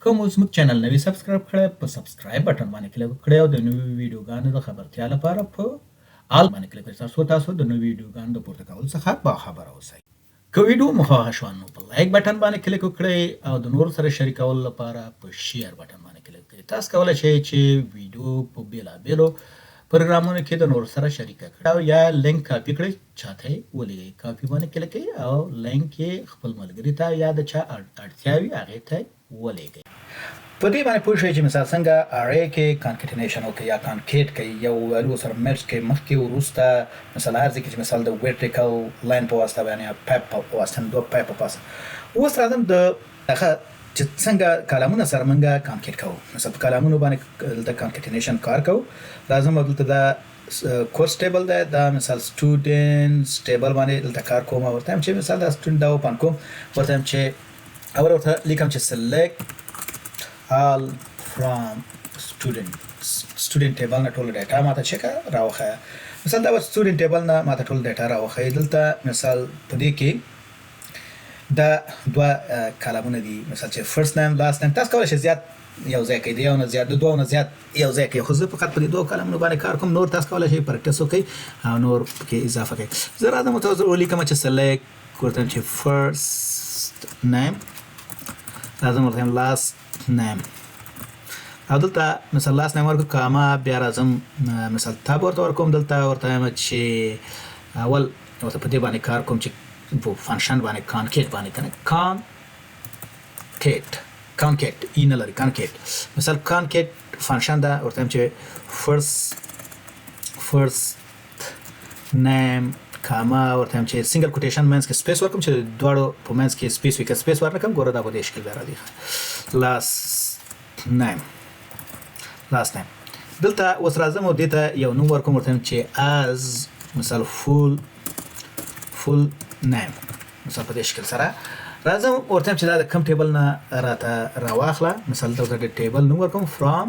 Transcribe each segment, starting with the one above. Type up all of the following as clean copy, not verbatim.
کوم اوس موږ چینل نوی سبسکرایب کړئ په سبسکرایب بټن باندې کلیک وکړئ او د نویو ویډیوګانو د خبرتیا لپاره په آل باندې کلیک وکړئ ترڅو د نویو ویډیوګانو د پورته کولو څخه باخبره اوسئ. که ویډیو مو خوښه شوه نو په لایک بټن باندې کلیک وکړئ او د نورو سره شریکولو لپاره په شیر بټن باندې کلیک وکړئ. تاسو کولی شئ چې ویډیو په بېلابېلو پروګرامونو کې د نورو سره شریکه کړئ او یا لینک کاپي کړئ چاته یې ولېږئ. کاپي باندې کلیک کړئ او لینک یې خپل ملګري ته یا د چا اړتیا وي هغې ته ولېږئ. په دې باندې پوه شئ چې مثال څنګه ارې کې کانکټینیشن وکړئ یا کانکیټ کوي یو ویلو سره مرج کوي مخکې وروسته مثال هر ځای کې چې مثال د ورټیکل لاین په واسطه باندې یا پایپ په واسطه دوه پایپ په واسطه اوس راځم د هغه چې څنګه کالمونه سره موږ کانکیټ کوو. مثلا په کالمونو باندې د کانکټینیشن کار کوو. راځم دلته دا کورس ټیبل ده دا مثال سټوډنټس ټیبل باندې دلته کار کوم ورته چې مثال دا سټوډنټ دا اوپن کوم ورته چې ورته لیکم چې select all from student table نه ټول ډیټا ماته چک راوخه. مثال دا student table نه ماته ټول ډیټا راوخه. دلته مثال په دې کې دا دوه کالمونه دي مثال چې فرست نیم لاست نیم تاسو کولای شئ زیات یو ځای کې دی او نه زیات د دوه نه زیات یو ځای کې خو زه فقط په دې دوه کالمونو باندې کار کوم. نور تاسو کولای شئ پریکټیس وکړئ او نور کې اضافه کړئ. زه راځم تاسو ولیکم چې select ورته چې first name راځم ورته لاست نیم او دلته مثلا لاست نیم ورکو کاما بیا راځم مثلا تاب ورته ورکوم دلته ورته چې اول ورته په دې باندې کار کوم چې په فنکشن باندې کانکیټ باندې کنه کانکیټ ان لري کانکیټ مثلا کانکیټ فنکشن دا ورته چې فرست نیم کاما ورته چې سنگل کوټیشن مینس کې سپیس ورکوم چې دواړو په مینس کې سپیس وکړم سپیس ورنکم ګوره دا په دې شکل راځي. لاست نیم دلته اوس راځم او دته یو نوم ورکوم ورته چې از مثال فول نیم مثال په دې شکل سره راځم ورته چې دا کم ټیبل نه راته راواخله. مثال دلته د ټیبل نوم ورکوم فرام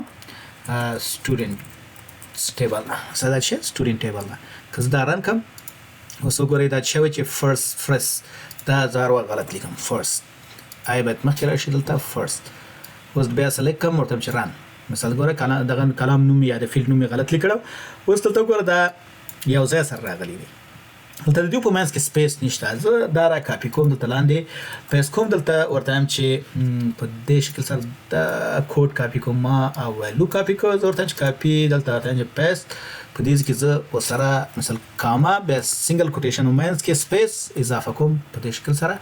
students ټیبل مثلا دا چې student ټیبل نه کز دا رن کم اوس وګورئ دا چې فرست دا زار غلط لیکم فرست آی بیت مخکې راشي دلته فرست اوس بیا سلیکټ کوم ورته چې ران مثلا ګوره دغه کلام نوم یا د فیلډ نوم غلط لیکلو. اوس دلته ګوره دا یو ځای سره راغلی دی دلته د دې په منځ کې سپیس نشته. زه دا را کاپي کوم دلته لاندې پیس کوم دلته ورته چې په دې شکل سره دا کوډ کاپي کوم او ویلو کاپي کوم ورته چې کاپي دلته ورته پیس په دې کې زه وسره مثلا کاما به سنگل کوټیشن ومنس کې سپیس اضافه کوم په دې شکل سره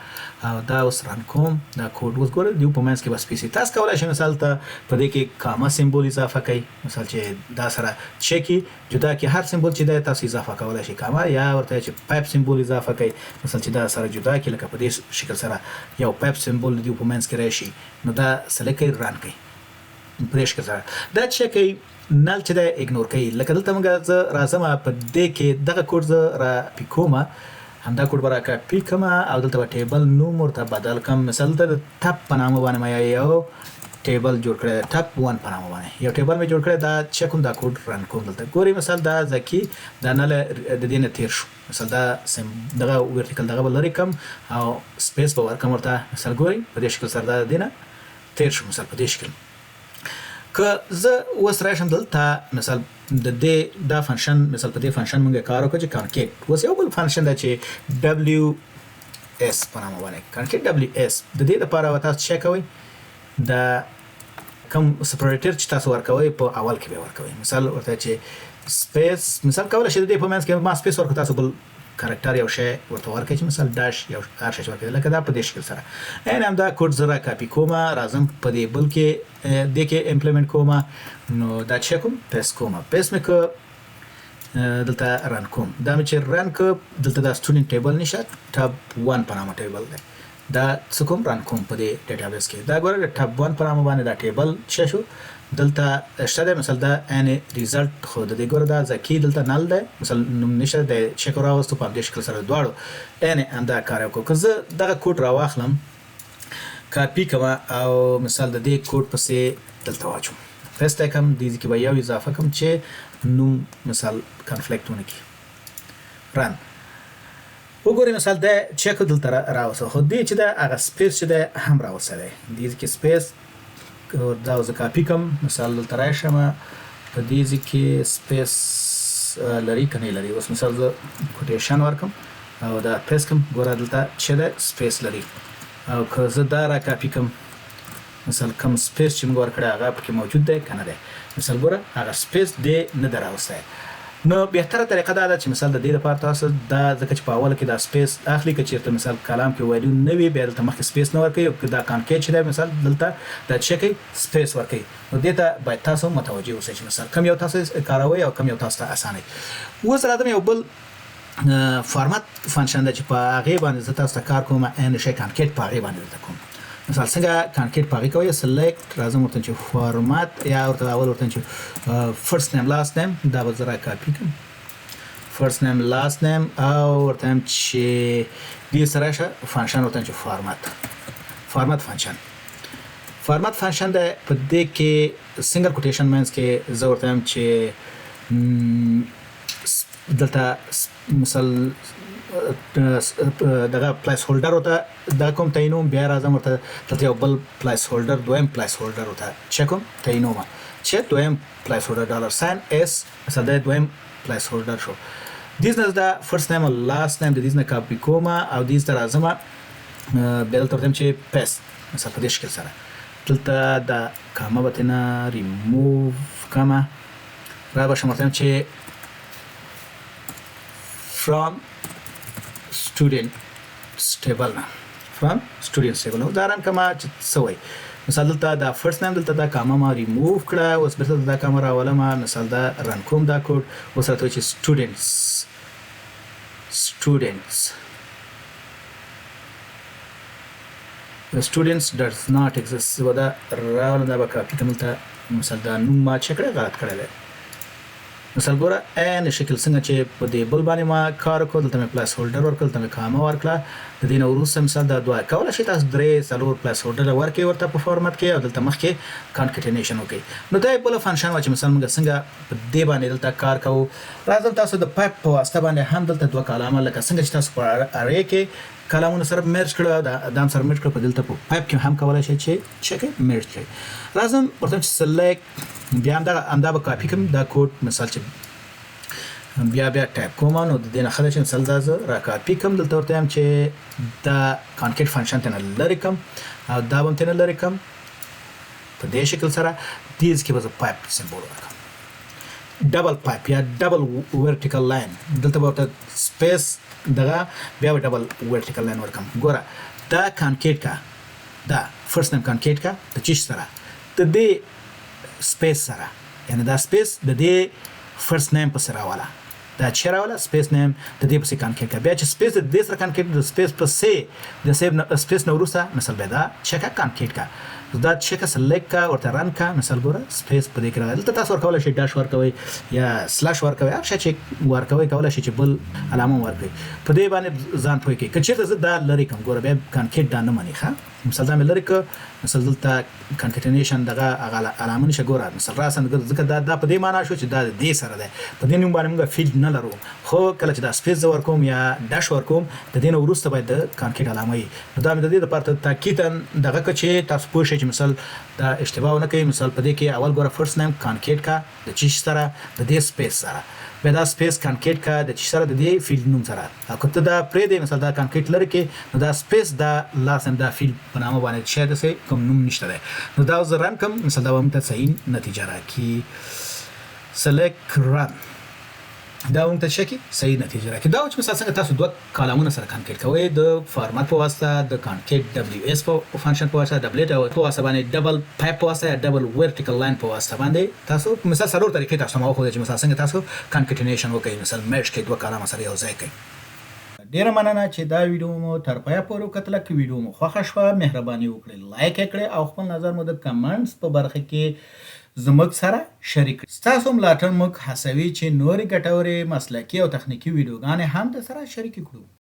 او دا اوس ران کوم دا کوډ اوس ګوره دیو په منس کې بس پیسي تاسو کولای شئ مثال ته په دې کې کاما سمبول اضافه کړئ مثال چې دا سره چکی جدا کې هر سمبول چې دا تاسو اضافه کولای شئ کاما یا ورته چې پایپ سمبول اضافه کړئ مثال چې دا سره جدا کې لکه په دې شکل سره یو پایپ سمبول دیو په منس کې راشي نو دا سلیکټ کړئ ران کړئ په دې شکل سره دا چکی نل چې دا ایګنور کوي لکه دلته موږ راځم په دې کې دغه کوډ را پیکوما همدا کوډ برا کاپی کما او دلته ټیبل نوم ورته بدل کم مثلا د ټاپ په نامه باندې ما یو ټیبل جوړ کړی ټاپ 1 په نامه باندې یو ټیبل مې جوړ کړی دا چې کوم دا کوډ رن کوم دلته ګوري مثلا دا ځکه دا نل د دې نه تیر شو مثلا دا دغه ورټیکل دغه لری کم او سپیس په ورکم ورته مثلا ګوري په دې شکل سره دا دینه تیر شو مثلا په دې شکل که زه اوس راشم دلته مثال د دې دا فنکشن مثال په دې فنکشن موږ کار وکړو چې کانکیټ اوس یو بل فنکشن دا چې WS په نامه باندې کانکیټ WS د دې لپاره تاسو چک کوئ دا کوم سپریټر چې تاسو ورکوي په اول کې به ورکوي مثال ورته چې سپیس مثال کولای شئ د دې په منځ کې ما سپیس ورکړ تاسو بل کریکټر یو شی ورته ورکړئ چې مثال داش یو هر شی ورکړئ لکه دا په دې شکل سره ان هم دا کوډ زرا کاپی کوم راځم په دې بل کې د کې امپلیمنٹ کوم نو دا چکم پیس کوم پیس مې کو دلته ران کوم دا مې چې ران کو دلته دا سټوډنټ ټیبل نشه ټاب 1 په نامه ټیبل دی دا څه کوم ران کوم په دې ډیټابیس کې دا ګوره ټاب 1 په نامه باندې دا ټیبل شو دلته شته مثلا دا ان ریزلټ خو د دې ګوره دا ځکه دلته نل ده مثلا نشه د چک راوستو په دې شکل سره دواړو ان اندا کار وکړو که زه دغه کوډ راواخلم کاپی کما او مثال د دې کوډ پسې دلته واچوم فرست کم د دې کې به یو اضافه کوم چې نوم مثال کنفلیکټ ونه کی رن وګورئ مثال دا چک دلته راوسه خو دې چې دا هغه سپیس چې دا هم راوسه دی د دې کې سپیس دا زه کاپي کوم مثال دلته راشم په دې ځای کې سپیس لري که نه لري. اوس مثال زه کوټیشن ورکم او دا پیس کوم، ګوره دلته چې ده سپیس لري. او که زه دا را کاپي کوم مثال کوم سپیس چې موږ ورکړی هغه پکې موجود دی که نه دی، مثال ګوره هغه سپیس دې نه ده راوستی. نو بهتره طریقه دا ده چې مثال د دې لپاره تاسو دا ځکه چې په اوله کې دا سپیس اخلي، که چېرته مثال کلام کې ویلیو نه وي بیا دلته مخکې سپیس نه ورکوي، او دا کانکیټ چې دی مثال دلته دا چې کوي سپیس ورکوي. نو دې ته باید تاسو متوجه اوسئ چې مثال کوم یو تاسو کاروئ او کوم یو تاسو ته اسانه. اوس راځم یو بل فارمات فنکشن ده چې په هغې باندې زه تاسو ته کار کوم، ان شی کانکیټ په هغې باندې دلته کوم. مثال څنګه کانکیټ په هغې کوئ، سلیکټ راځم ورته چې فارمات یا ورته اول ورته چې فرست نیم لاست نیم، دا به زه را کاپي کړم فرست نیم لاست نیم، او ورته وایم چې دې سره راشه فنکشن ورته چې فارمات فنکشن. فارمات فنکشن ده په دې کې سنگل کوټیشن مینس کې زه ورته وایم چې دلته مثال دغه پلیس هولډر ورته دا کوم تعینوم، بیا راځم ورته دلته یو بل پلیس هولډر دویم پلیس هولډر ورته چې کوم تعینوم چې دویم پلیس هولډر ډالر ساین اس مثلا دا دویم پلیس هولډر شو. دیز نه دا فرست نیم او لاست نیم د دیز نه کاپي کوم او دیز ته راځم بیا دلته ورته چې پیست مثلا په دې شکل سره دلته دا کامه به ترېنه ریموو کړمه، را به شم ورته چې فرام student table نه from student table نو دا رن کما چې څه وایي. مثال دلته دا فرست نیم دلته دا کامه ما ریموو کړه، اوس بېرته دا کامه راولم مثال دا رن کوم دا کوډ، اوس راته وایي چې students does not exist. زه به دا راولم دا به کاپي کړم دلته مثال دا نوم ما چې کړی غلط کړی دی. مثال ګوره ان شکل څنګه چې په دې بل باندې ما کار وکړ، دلته مې پلیس هولډر ورکړل، دلته مې کامه ورکړه، د دې نه وروسته مثال دا دوه کولی شئ تاسو 3-4 پلیس هولډر ورکړئ ورته په فارمت کې، او دلته مخکې کانکټینیشن وکړئ. نو دا بله فنکشن وه چې مثال موږ څنګه په دې باندې دلته کار کوو. راځم تاسو د پایپ په واسطه باندې هم دلته دوه کلامه لکه څنګه چې تاسو په ارې کې کلامونه سره مرج کړه، دا هم سره مرج کړه، په دلته په پایپ کې هم کولی شئ چې چې مرج کړئ. راځم ورته چې سلیکټ بیا همدا به کاپي کړم دا کوډ مثال چې بیا ټایپ کوم، نو د دې نه ښه ده چې مثال دا زه را کاپي کړم، دلته ورته وایم چې دا کانکیټ فنکشن ته نه لرې کړم او دا به هم ترې نه لرې کړم په دې شکل سره. دیز کې به زه پایپ سمبول ورکړم، ډبل پایپ یا ډبل ورټیکل لاین، دلته به ورته سپیس دغه بیا به ډبل ورټیکل لاین ورکړم. ګوره دا کانکیټ کا دا فرست نیم کانکیټ کا د چیش سره د دې سپیس سره، یعنی دا سپیس د دې فرست نیم پسې راواله، دا چې راواله سپیس نیم د دې پسې کانکیټ کا، بیا چې سپیس د دې سره کانکیټ د سپیس پسې د سپیس نه وروسته مثال بیا دا چکه کانکیټ کا، دا چکه سلیکټ کا ورته رن کا، مثال ګوره سپیس په دې کې راغلی. دلته تاسو ورکولی شئ ډاش ورکوئ یا سلاش ورکوئ، هر شی چې ورکوئ کولی شئ چې بل علامه ورکوئ. په دې باندې ځان پوه کړئ. که چېرته زه دا لرې کړم ګوره بیا کانکیټ دا نه مني، ښه مثال دا مې لرې کړ، مثال دلته کانکټینیشن دغه هغه علامه نشه ګوره مثال راسم ځکه دا په دې معنا شو چې دا د دې سره دی، په دې نوم باندې موږ فیلډ نه لرو، خو کله چې دا سپیس زه ورکوم یا ډاش ورکوم د دې نه وروسته باید د کانکیټ علامه وي. نو دا مې د دې دپاره تاکیدا دغه کړه چې تاسو پوه شئ چې مثال دا اشتباه ونه کوئ. مثال په دې کې اول ګوره فرست نیم کانکیټ کا د چیش سره د دې سپیس سره، بیا دا سپیس کانکیټ کا د چیش سره د دې فیلډ نوم سره، او که ته دا پرېږدې مثال دا کانکیټ لرې کې نو دا سپیس دا لاست نیم دا فیلډ په نامه باندې شاید داسې کوم نوم نشته دی. نو دا زه رن کړم مثال دا به موږ ته صحیح نتیجه راکړي. سلیکټ رن دا موږ ته څه کوي صحیح نتیجه راکړي. دا چې مثال څنګه تاسو دوه کالمونه سره کانکیټ کوئ د فارمات په واسطه د کانکیټ دبلیو اس په فنکشن په واسطه ډبلیټ او په واسطه باندې ډبل پایپ په واسطه یا ډبل ورټیکل لاین په واسطه باندې تاسو مثال څلور طریقې تاسو ما وښودې چې مثال څنګه تاسو کانکټینیشن وکړئ، مثال مرج کړئ دوه کالمه سره یو ځای کړئ. ډیره مننه چې دا ویډیو مو تر پایه پورې وکتله. که ویډیو مو خوښه شوه مهرباني وکړئ لایک یې کړئ او خپل نظر مو د کمنټس په برخه کې زموږ سره شریک کړئ. ستاسو ملاتړ موږ هڅوي چې نورې ګټورې مسلکي او تخنیکي ویډیوګانې هم درسره شریکې کړو.